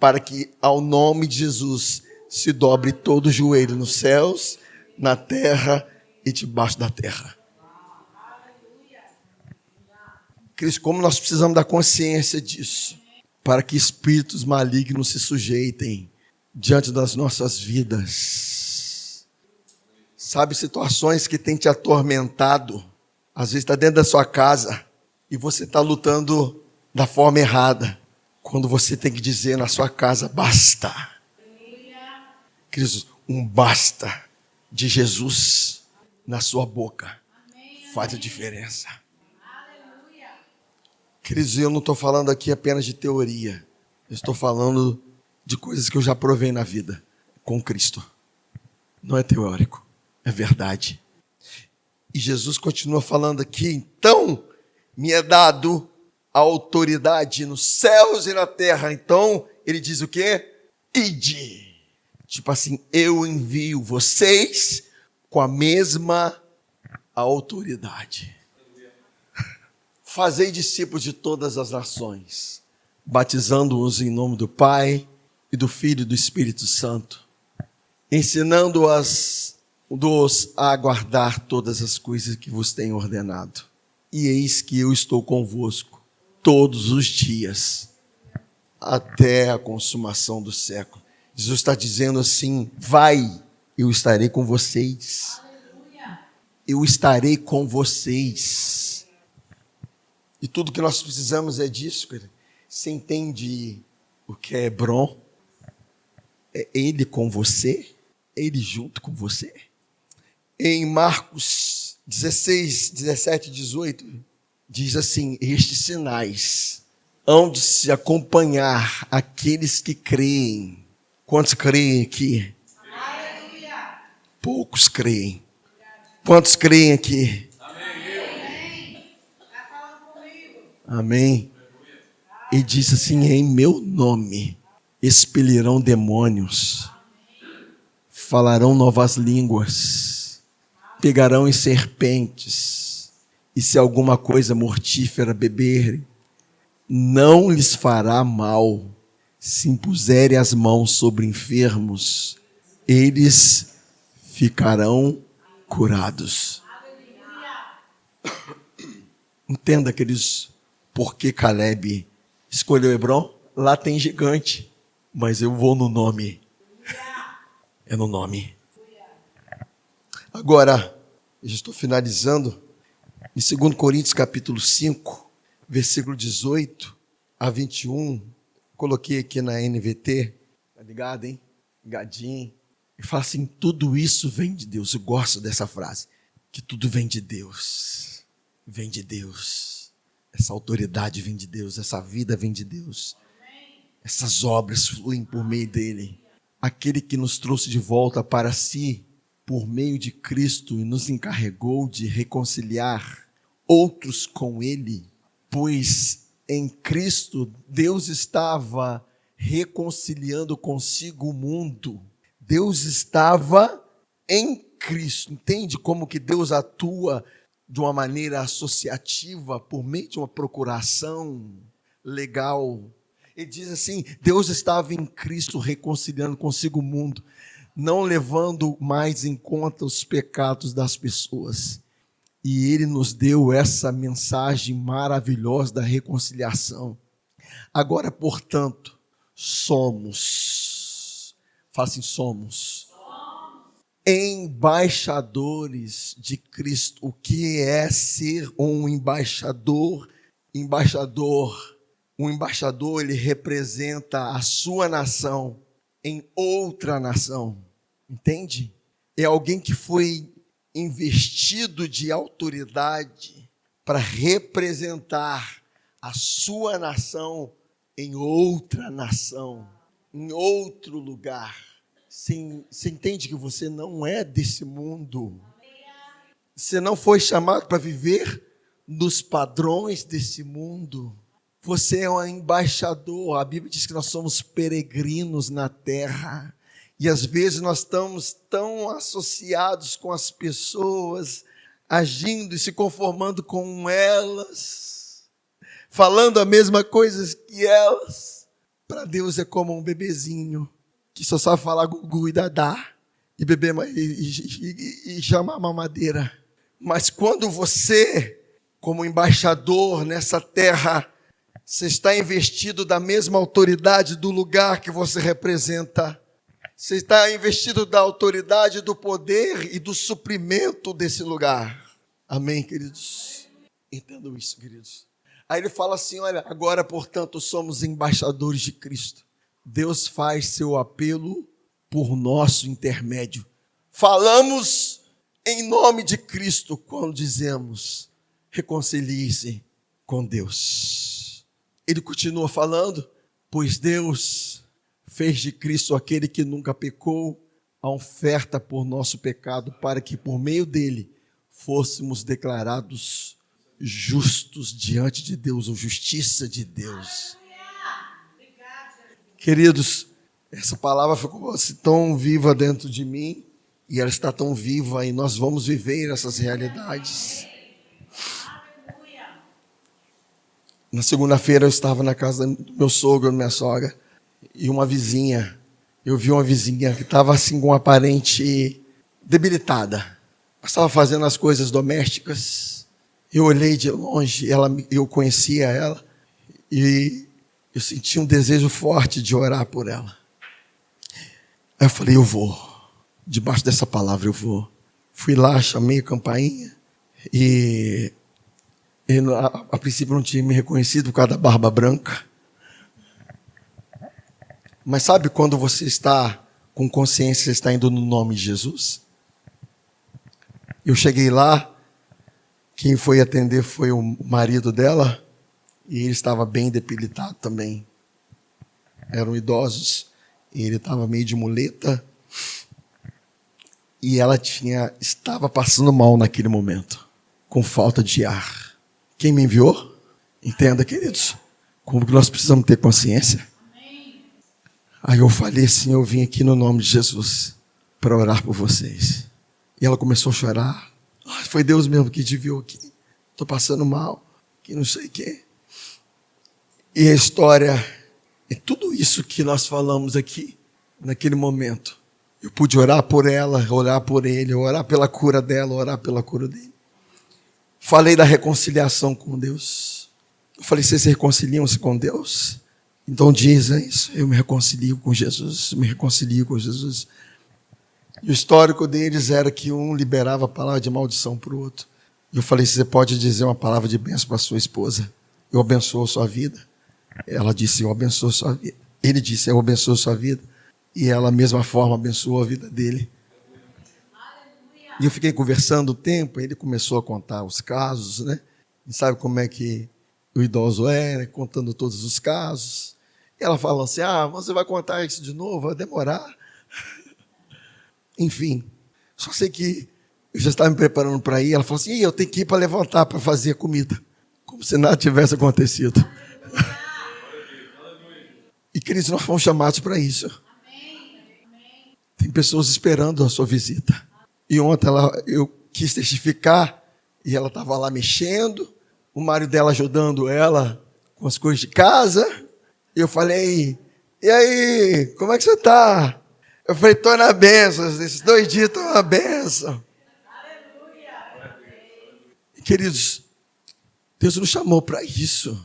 para que ao nome de Jesus se dobre todo o joelho nos céus, na terra e debaixo da terra. Cristo, como nós precisamos da consciência disso, para que espíritos malignos se sujeitem diante das nossas vidas. Sabe, situações que têm te atormentado, às vezes está dentro da sua casa, e você está lutando da forma errada, quando você tem que dizer na sua casa, basta. Cristo, um basta de Jesus na sua boca faz a diferença. Queridos, eu não estou falando aqui apenas de teoria. Eu estou falando de coisas que eu já provei na vida com Cristo. Não é teórico, é verdade. E Jesus continua falando aqui, então me é dado a autoridade nos céus e na terra. Então, ele diz o quê? ide. Tipo assim, eu envio vocês com a mesma autoridade. Fazei discípulos de todas as nações, batizando-os em nome do Pai e do Filho e do Espírito Santo, ensinando-os a guardar todas as coisas que vos tenho ordenado. E eis que eu estou convosco todos os dias, até a consumação do século. Jesus está dizendo assim, vai, eu estarei com vocês. Eu estarei com vocês. E tudo que nós precisamos é disso, cara. Você entende o que é Hebron? É Ele com você? É Ele junto com você? Em Marcos 16, 17 e 18, diz assim, estes sinais hão de se acompanhar aqueles que creem. Quantos creem aqui? Aleluia. Poucos creem. Quantos creem aqui? Amém. Amém. E diz assim, em meu nome expelirão demônios, falarão novas línguas, pegarão em serpentes, e se alguma coisa mortífera beberem, não lhes fará mal. Se impuserem as mãos sobre enfermos, eles ficarão curados. Entenda, queridos, por que Caleb escolheu Hebron? Lá tem gigante, mas eu vou no nome. É no nome. Agora, eu já estou finalizando. Em 2 Coríntios capítulo 5, versículo 18 a 21, coloquei aqui na NVT, tá ligado, hein? Ligadinho. E fala assim, tudo isso vem de Deus. Eu gosto dessa frase, que tudo vem de Deus. Vem de Deus. Essa autoridade vem de Deus, essa vida vem de Deus. Essas obras fluem por meio dele. Aquele que nos trouxe de volta para si, por meio de Cristo, e nos encarregou de reconciliar outros com ele, pois em Cristo Deus estava reconciliando consigo o mundo. Deus estava em Cristo. Entende como que Deus atua de uma maneira associativa por meio de uma procuração legal? Ele diz assim, Deus estava em Cristo reconciliando consigo o mundo, não levando mais em conta os pecados das pessoas. E Ele nos deu essa mensagem maravilhosa da reconciliação. Agora, portanto, somos embaixadores de Cristo. O que é ser um embaixador? Um embaixador, ele representa a sua nação em outra nação. Entende? É alguém que foi investido de autoridade para representar a sua nação em outra nação, em outro lugar. Você entende que você não é desse mundo? Você não foi chamado para viver nos padrões desse mundo. Você é um embaixador. A Bíblia diz que nós somos peregrinos na terra. E às vezes nós estamos tão associados com as pessoas, agindo e se conformando com elas, falando a mesma coisa que elas. Para Deus é como um bebezinho que só sabe falar gugu e dadá e beber e chamar mamadeira. Mas quando você, como embaixador nessa terra, você está investido da mesma autoridade do lugar que você representa. Você está investido da autoridade, do poder e do suprimento desse lugar. Amém, queridos? Entendam isso, queridos. Aí ele fala assim, olha, agora, portanto, somos embaixadores de Cristo. Deus faz seu apelo por nosso intermédio. Falamos em nome de Cristo quando dizemos, reconcilie-se com Deus. Ele continua falando, pois Deus fez de Cristo aquele que nunca pecou, a oferta por nosso pecado, para que por meio dele fôssemos declarados justos diante de Deus, ou justiça de Deus. Queridos, Essa palavra ficou assim, tão viva dentro de mim, e ela está tão viva, e nós vamos viver essas realidades. Na segunda-feira eu estava na casa do meu sogro, minha sogra, e eu vi uma vizinha que estava assim com uma aparente debilitada. Estava fazendo as coisas domésticas. Eu olhei de longe, eu conhecia ela, e eu senti um desejo forte de orar por ela. Aí eu falei, eu vou. Debaixo dessa palavra eu vou. Fui lá, chamei a campainha, e a princípio não tinha me reconhecido por causa da barba branca. Mas sabe quando você está com consciência, você está indo no nome de Jesus? Eu cheguei lá, quem foi atender foi o marido dela, e ele estava bem debilitado também. Eram idosos, e ele estava meio de muleta, e ela estava passando mal naquele momento, com falta de ar. Quem me enviou? Entenda, queridos, como que nós precisamos ter consciência. Aí eu falei assim, eu vim aqui no nome de Jesus para orar por vocês. E ela começou a chorar. Foi Deus mesmo que te enviou aqui. Estou passando mal, que não sei o quê. E a história é tudo isso que nós falamos aqui, naquele momento. Eu pude orar por ela, orar por ele, orar pela cura dela, orar pela cura dele. Falei da reconciliação com Deus. Eu falei, vocês se reconciliam-se com Deus? Então dizem isso, eu me reconcilio com Jesus, me reconcilio com Jesus. E o histórico deles era que um liberava a palavra de maldição para o outro. E eu falei, você pode dizer uma palavra de bênção para sua esposa? Eu abençoo a sua vida. Ela disse, eu abençoo a sua vida. Ele disse, eu abençoo a sua vida. E ela, da mesma forma, abençoou a vida dele. E eu fiquei conversando o tempo, ele começou a contar os casos, né? E sabe como é que o idoso era, contando todos os casos. E ela falou assim, você vai contar isso de novo? Vai demorar. Enfim, só sei que eu já estava me preparando para ir. Ela falou assim, eu tenho que ir para levantar para fazer comida. Como se nada tivesse acontecido. E, queridos, nós fomos chamados para isso. Tem pessoas esperando a sua visita. E ontem eu quis testificar, e ela estava lá mexendo, o marido dela ajudando ela com as coisas de casa. E eu falei, e aí, como é que você está? Eu falei, estou na bênção, esses 2 dias estou na bênção. E, queridos, Deus nos chamou para isso.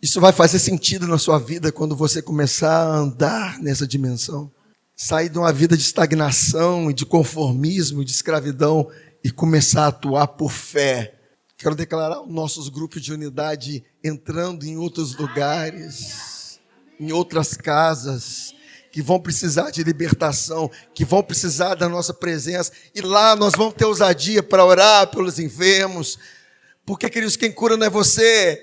Isso vai fazer sentido na sua vida quando você começar a andar nessa dimensão. Sair de uma vida de estagnação e de conformismo e de escravidão e começar a atuar por fé. Quero declarar os nossos grupos de unidade entrando em outros lugares, em outras casas, que vão precisar de libertação, que vão precisar da nossa presença. E lá nós vamos ter ousadia para orar pelos enfermos. Porque, queridos, quem cura não é você.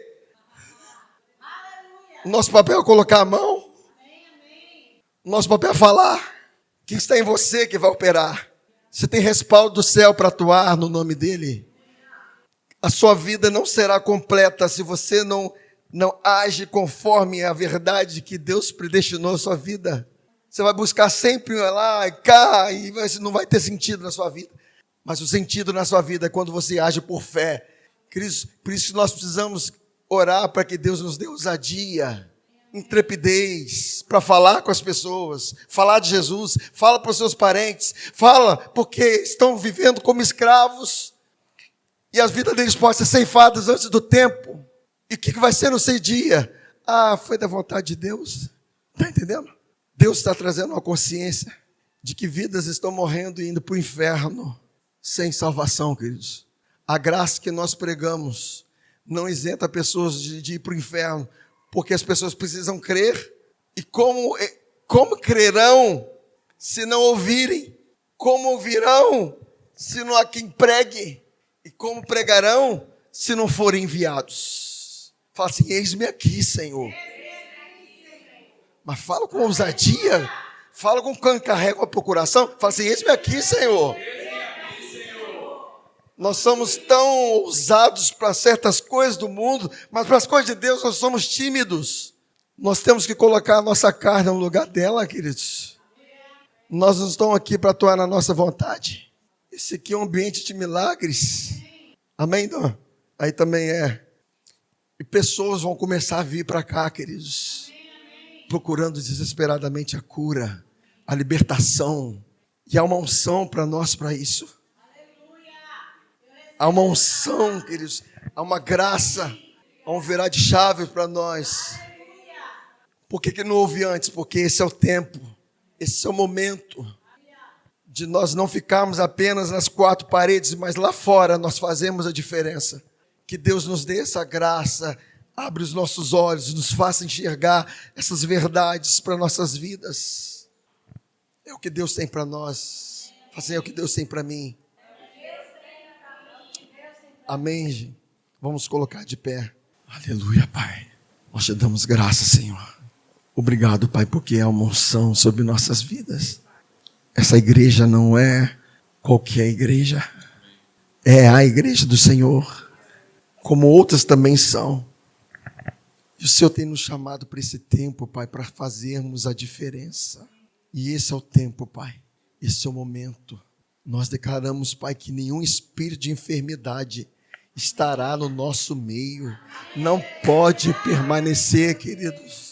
O nosso papel é colocar a mão. O nosso papel é falar. Quem está em você que vai operar. Você tem respaldo do céu para atuar no nome dele. A sua vida não será completa se você não age conforme a verdade que Deus predestinou a sua vida. Você vai buscar sempre lá e cá, e não vai ter sentido na sua vida. Mas o sentido na sua vida é quando você age por fé. Por isso nós precisamos orar para que Deus nos dê ousadia, intrepidez, para falar com as pessoas, falar de Jesus, fala para os seus parentes, fala porque estão vivendo como escravos, e as vidas deles podem ser ceifadas antes do tempo. E o que vai ser no 6 dias? Foi da vontade de Deus. Está entendendo? Deus está trazendo uma consciência de que vidas estão morrendo e indo para o inferno, sem salvação, queridos. A graça que nós pregamos não isenta pessoas de ir para o inferno, porque as pessoas precisam crer. E como crerão se não ouvirem? Como ouvirão se não há quem pregue? E como pregarão se não forem enviados? Fala assim, eis-me aqui, Senhor. Mas fala com ousadia, fala com quem carrega a procuração. Fala assim, eis-me aqui, Senhor. Nós somos tão ousados para certas coisas do mundo, mas para as coisas de Deus nós somos tímidos. Nós temos que colocar a nossa carne no lugar dela, queridos. Nós não estamos aqui para atuar na nossa vontade. Esse aqui é um ambiente de milagres. Amém, Dom? Aí também é. E pessoas vão começar a vir para cá, queridos, procurando desesperadamente a cura, a libertação. E há uma unção para nós para isso. Há uma unção, queridos. Há uma graça. Há um virar de chave para nós. Por que não houve antes? Porque esse é o tempo. Esse é o momento de nós não ficarmos apenas nas quatro paredes, mas lá fora nós fazemos a diferença. Que Deus nos dê essa graça, abre os nossos olhos, nos faça enxergar essas verdades para nossas vidas. É o que Deus tem para nós. Assim, é o que Deus tem para mim. Amém, gente? Vamos colocar de pé. Aleluia, Pai. Nós te damos graça, Senhor. Obrigado, Pai, porque há uma unção sobre nossas vidas. Essa igreja não é qualquer igreja. É a igreja do Senhor, como outras também são. E o Senhor tem nos chamado para esse tempo, Pai, para fazermos a diferença. E esse é o tempo, Pai. Esse é o momento. Nós declaramos, Pai, que nenhum espírito de enfermidade estará no nosso meio. Não pode permanecer, queridos.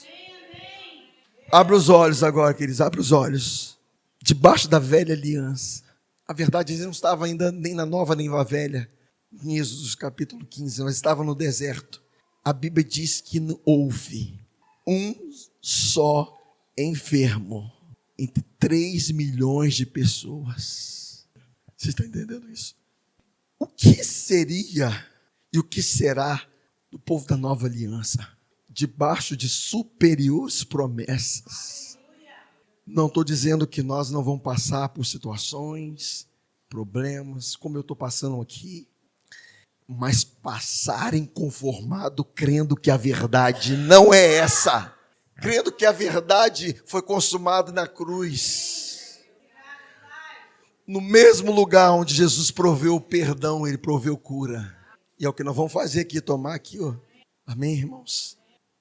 Abra os olhos agora, queridos, abra os olhos. Debaixo da velha aliança. A verdade, eles não estavam ainda nem na nova nem na velha. Em Êxodo capítulo 15, nós estávamos no deserto. A Bíblia diz que não houve um só enfermo entre 3 milhões de pessoas. Você está entendendo isso? O que seria e o que será do povo da nova aliança? Debaixo de superiores promessas. Não estou dizendo que nós não vamos passar por situações, problemas, como eu estou passando aqui, mas passar inconformado, crendo que a verdade não é essa, crendo que a verdade foi consumada na cruz. No mesmo lugar onde Jesus proveu o perdão, ele proveu cura. E é o que nós vamos fazer aqui, tomar aqui, ó. Amém, irmãos?